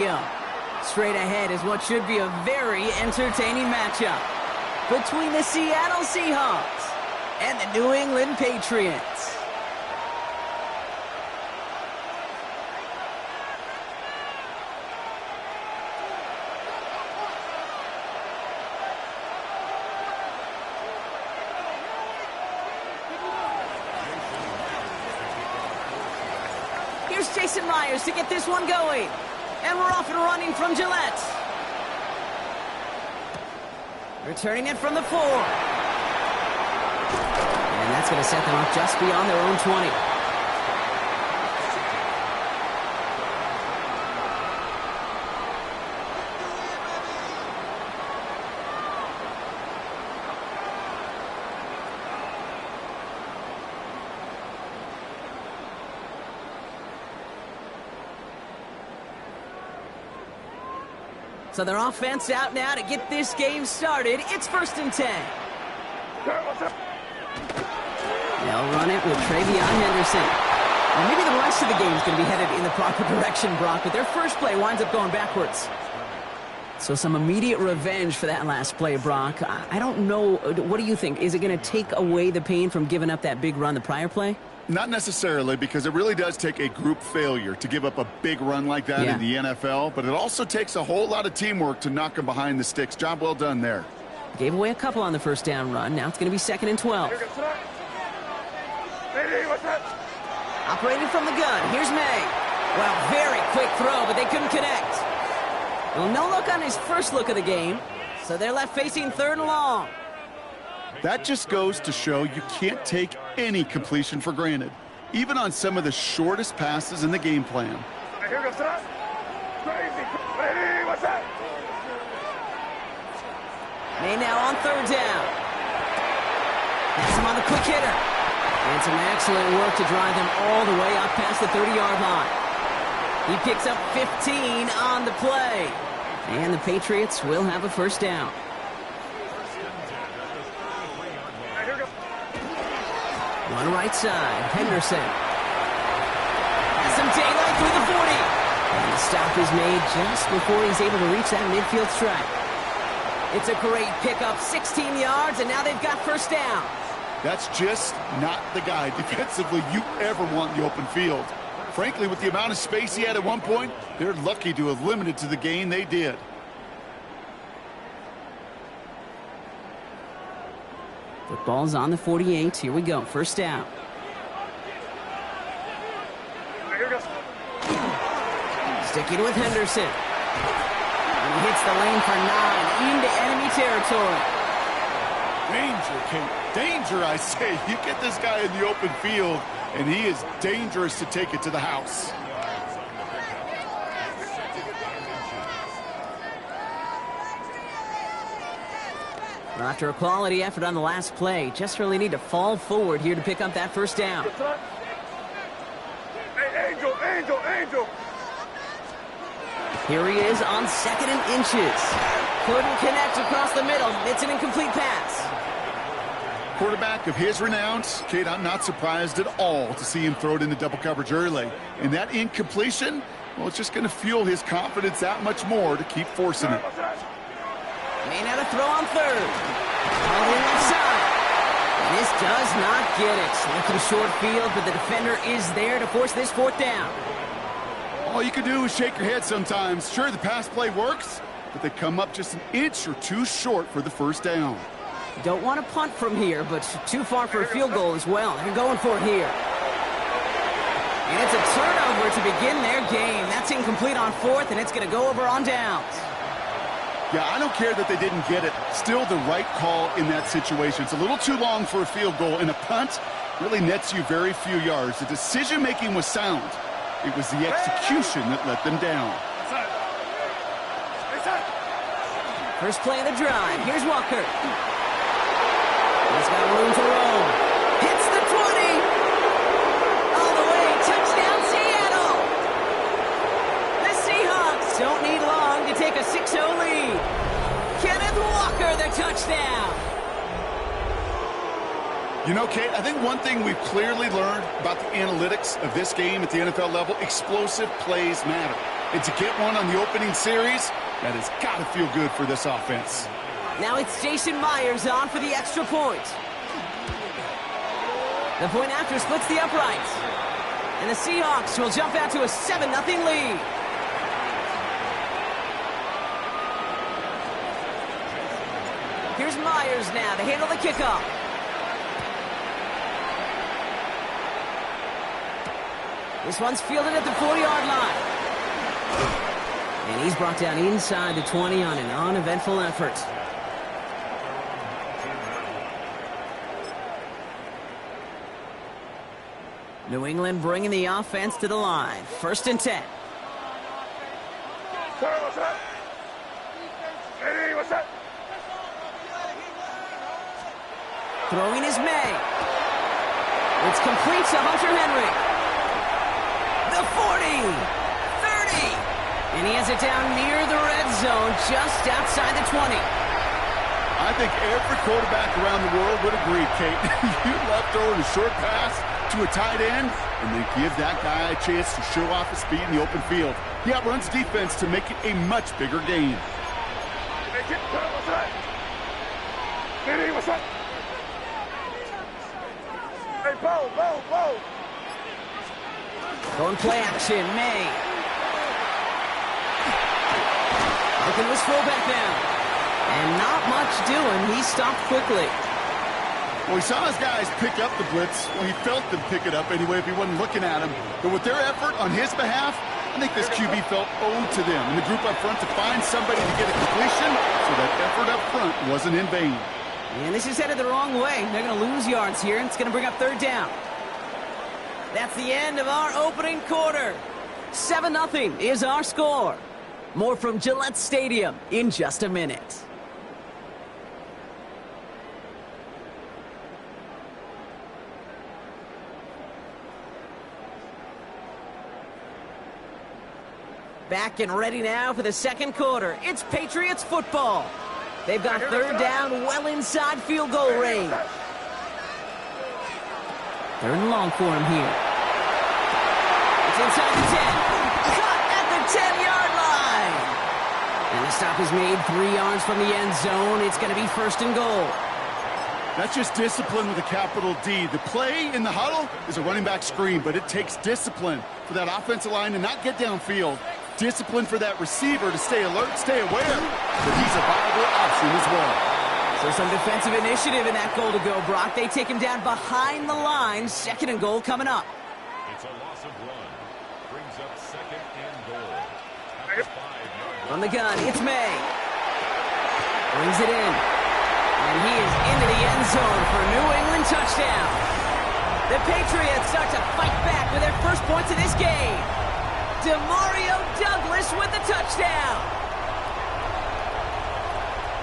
Straight ahead is what should be a very entertaining matchup between the Seattle Seahawks and the New England Patriots. Here's Jason Myers to get this one going. And we're off and running from Gillette. Returning it from the 4. And that's going to set them up just beyond their own 20. So their offense out now to get this game started. It's 1st and 10. They'll run it with Travion Henderson. Well, maybe the rest of the game is going to be headed in the proper direction, Brock, but their first play winds up going backwards. So some immediate revenge for that last play, Brock. I don't know. What do you think? Is it going to take away the pain from giving up that big run the prior play? Not necessarily, because it really does take a group failure to give up a big run like that in the NFL, but it also takes a whole lot of teamwork to knock them behind the sticks. Job well done there. Gave away a couple on the first down run. Now it's going to be 2nd and 12. Operating from the gun. Here's May. Well, very quick throw, but they couldn't connect. Well, no look on his first look of the game, so they're left facing 3rd and long. That just goes to show you can't take any completion for granted, even on some of the shortest passes in the game plan. May now on 3rd down. Has him on the quick hitter. And some excellent work to drive them all the way up past the 30-yard line. He picks up 15 on the play. And the Patriots will have a 1st down. On right side, Henderson. Has some daylight through the 40. And the stop is made just before he's able to reach that midfield strike. It's a great pickup, 16 yards, and now they've got 1st down. That's just not the guy defensively you ever want in the open field. Frankly, with the amount of space he had at one point, they're lucky to have limited to the gain they did. Football's on the 48. Here we go. 1st down. Sticking with Henderson. And he hits the lane for 9 into enemy territory. Danger, Kate. Danger, I say. You get this guy in the open field, and he is dangerous to take it to the house. After a quality effort on the last play, just really need to fall forward here to pick up that 1st down. Angel. Here he is on 2nd and inches. Couldn't connect across the middle. It's an incomplete pass. Quarterback of his renounce, Kate, I'm not surprised at all to see him throw it into double coverage early. And that incompletion, well, it's just going to fuel his confidence that much more to keep forcing it. May now to throw on 3rd. Called in left side. And this does not get it. Looking short field, but the defender is there to force this 4th down. All you can do is shake your head sometimes. Sure, the pass play works, but they come up just an inch or two short for the 1st down. Don't want to punt from here, but too far for a field goal as well. They're going for it here. And it's a turnover to begin their game. That's incomplete on 4th, and it's going to go over on downs. Yeah, I don't care that they didn't get it. Still the right call in that situation. It's a little too long for a field goal, and a punt really nets you very few yards. The decision-making was sound. It was the execution that let them down. First play of the drive. Here's Walker. He's got room to roll. Hits the 20. All the way. Touchdown, Seattle. The Seahawks don't need long to take a 6-0 lead. Kenneth Walker, the touchdown. You know, Kate, I think one thing we've clearly learned about the analytics of this game at the NFL level, explosive plays matter. And to get one on the opening series, that has got to feel good for this offense. Now it's Jason Myers on for the extra point. The point after splits the uprights. And the Seahawks will jump out to a 7-0 lead. Here's Myers now to handle the kickoff. This one's fielded at the 40-yard line. And he's brought down inside the 20 on an uneventful effort. New England bringing the offense to the line. 1st and 10. Throwing is May. It's complete to Hunter Henry. The 40, 30. And he has it down near the red zone, just outside the 20. I think every quarterback around the world would agree, Kate. You love throwing a short pass to a tight end, and then give that guy a chance to show off his speed in the open field. He outruns defense to make it a much bigger gain. Going play action, May. Looking to his fullback now. And not much doing. He stopped quickly. Well, he saw his guys pick up the blitz. Well, he felt them pick it up anyway if he wasn't looking at him. But with their effort on his behalf, I think this QB felt owed to them and the group up front to find somebody to get a completion so that effort up front wasn't in vain. And this is headed the wrong way. They're going to lose yards here, and it's going to bring up 3rd down. That's the end of our opening quarter. 7-0 is our score. More from Gillette Stadium in just a minute. Back and ready now for the 2nd quarter. It's Patriots football. They've got 3rd down well inside field goal range. 3rd and long for him here. It's inside the 10. Caught at the 10-yard line. And the stop is made 3 yards from the end zone. It's going to be 1st and goal. That's just discipline with a capital D. The play in the huddle is a running back screen, but it takes discipline for that offensive line to not get downfield. Discipline for that receiver to stay alert, stay aware that he's a viable option as well. So some defensive initiative in that goal to go, Brock. They take him down behind the line. 2nd and goal coming up. It's a loss of 1. Brings up 2nd and goal. On the gun, it's May. Brings it in. And he is into the end zone for a New England touchdown. The Patriots start to fight back with their first points of this game. Demario Douglas with the touchdown.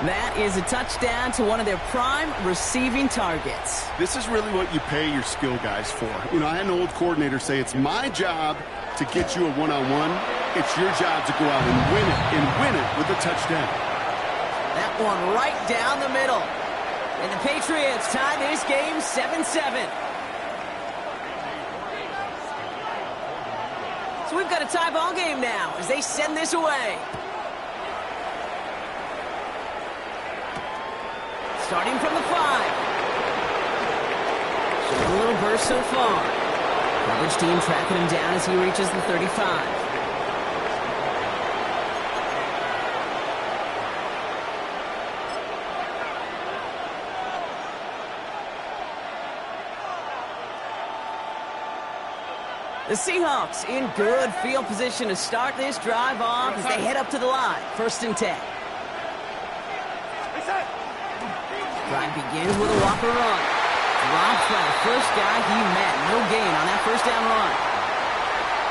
That is a touchdown to one of their prime receiving targets. This is really what you pay your skill guys for. You know, I had an old coordinator say it's my job to get you a one-on-one. It's your job to go out and win it with a touchdown. That one right down the middle. And the Patriots tie this game 7-7. So we've got a tie ball game now as they send this away. Starting from the 5. Showing a little burst so far. Coverage team tracking him down as he reaches the 35. The Seahawks in good field position to start this drive off as they head up to the line. 1st and 10. Drive begins with a Walker run. Drops by the first guy he met. No gain on that 1st down run.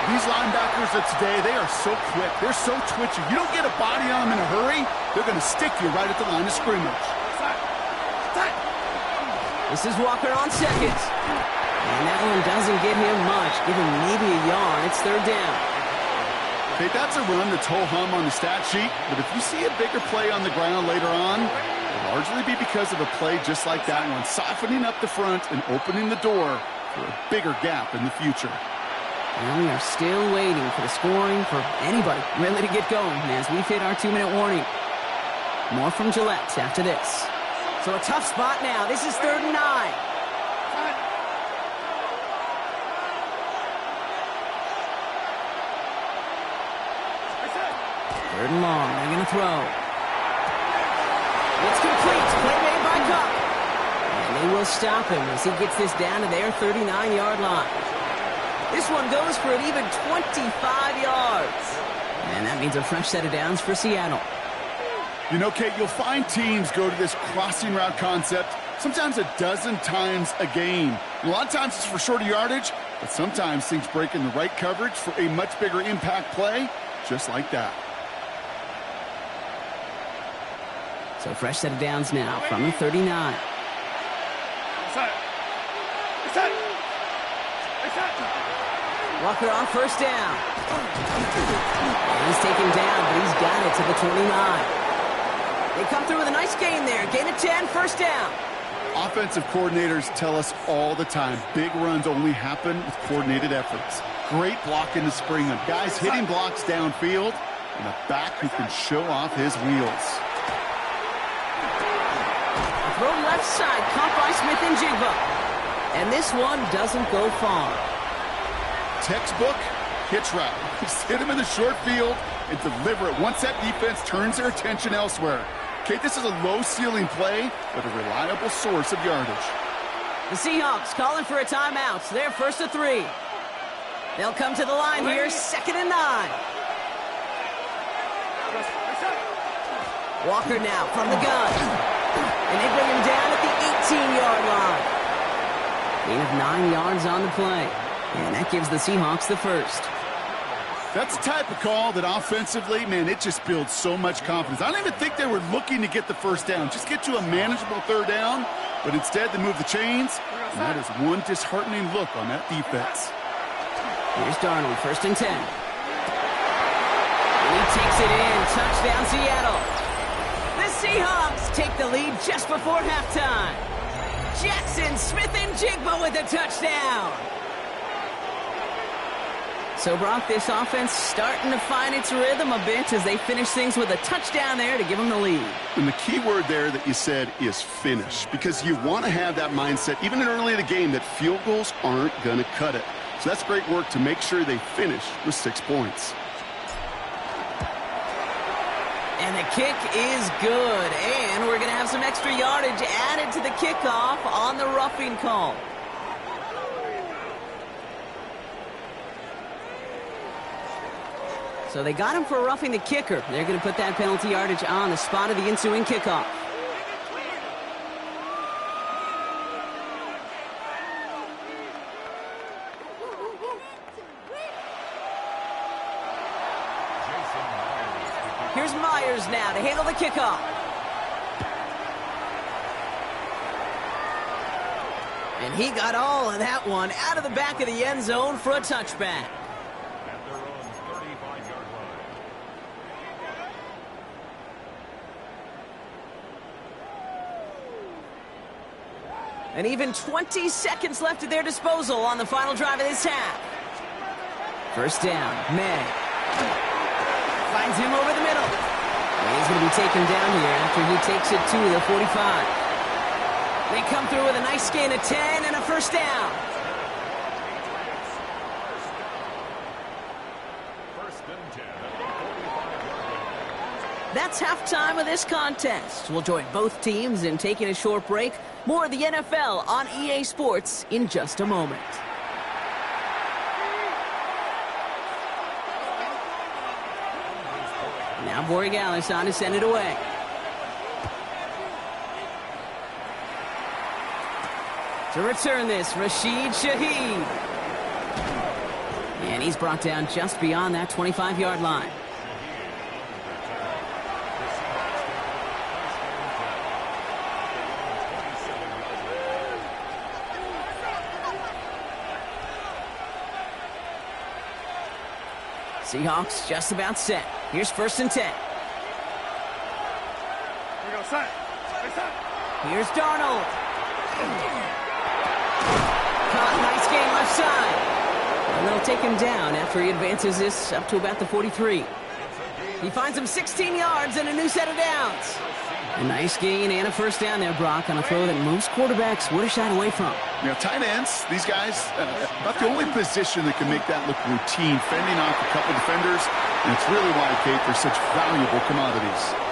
These linebackers of today, they are so quick. They're so twitchy. You don't get a body on them in a hurry, they're going to stick you right at the line of scrimmage. This is Walker on 2nd. And that one doesn't get him much. Give him maybe a yard. It's 3rd down. Okay, that's a run that's ho-hum on the stat sheet, but if you see a bigger play on the ground later on, it'll largely be because of a play just like that one, softening up the front and opening the door for a bigger gap in the future. And we are still waiting for the scoring for anybody really to get going as we've hit our 2-minute warning. More from Gillette after this. So a tough spot now. This is 3rd and 9. Third and long. They're going to throw. It's complete. Play made by Cup. And they will stop him as he gets this down to their 39-yard line. This one goes for an even 25 yards. And that means a fresh set of downs for Seattle. You know, Kate, you'll find teams go to this crossing route concept sometimes a dozen times a game. And a lot of times it's for shorter yardage, but sometimes things break in the right coverage for a much bigger impact play, just like that. So fresh set of downs now from the 39. Walker on first down. And he's taken down, but he's got it to the 29. They come through with a nice gain there. Gain of 10, first down. Offensive coordinators tell us all the time, big runs only happen with coordinated efforts. Great blocking to spring them. Guys hitting blocks downfield, and a back who can show off his wheels. Throw left side, caught by Smith and Jigba. And this one doesn't go far. Textbook hitch route. Just hit him in the short field and deliver it once that defense turns their attention elsewhere. Okay, this is a low-ceiling play, but a reliable source of yardage. The Seahawks calling for a timeout. So they're 1st and 3. They'll come to the line here, 2nd and 9. Walker now from the gun. And they bring him down at the 18-yard line. Gain of 9 yards on the play. And that gives the Seahawks the first. That's the type of call that offensively, man, it just builds so much confidence. I don't even think they were looking to get the first down. Just get to a manageable 3rd down. But instead, they move the chains. And that is one disheartening look on that defense. Here's Darnold, 1st and 10. And he takes it in. Touchdown, Seattle. The Seahawks take the lead just before halftime. Jackson, Smith, and Jigba with a touchdown. So, Brock, this offense starting to find its rhythm a bit as they finish things with a touchdown there to give them the lead. And the key word there that you said is finish, because you want to have that mindset, even early in the game, that field goals aren't going to cut it. So that's great work to make sure they finish with 6 points. And the kick is good. And we're going to have some extra yardage added to the kickoff on the roughing call. So they got him for roughing the kicker. They're going to put that penalty yardage on the spot of the ensuing kickoff. Here's Myers now to handle the kickoff. And he got all of that one out of the back of the end zone for a touchback. And even 20 seconds left at their disposal on the final drive of this half. First down, May. Finds him over the middle. And he's going to be taken down here after he takes it to the 45. They come through with a nice gain of 10 and a first down. That's halftime of this contest. We'll join both teams in taking a short break. More of the NFL on EA Sports in just a moment. Now Borregales on to send it away. To return this, Rashid Shaheed. And he's brought down just beyond that 25-yard line. Seahawks just about set. Here's 1st and 10. Here we go, set. Here's Darnold. Caught, nice game left side. And they'll take him down after he advances this up to about the 43. He finds him 16 yards and a new set of downs. A nice gain and a first down there, Brock, on a throw that most quarterbacks would have shied away from. You know, tight ends, these guys, about the only position that can make that look routine, fending off a couple defenders, and it's really why, Kate, they're such valuable commodities.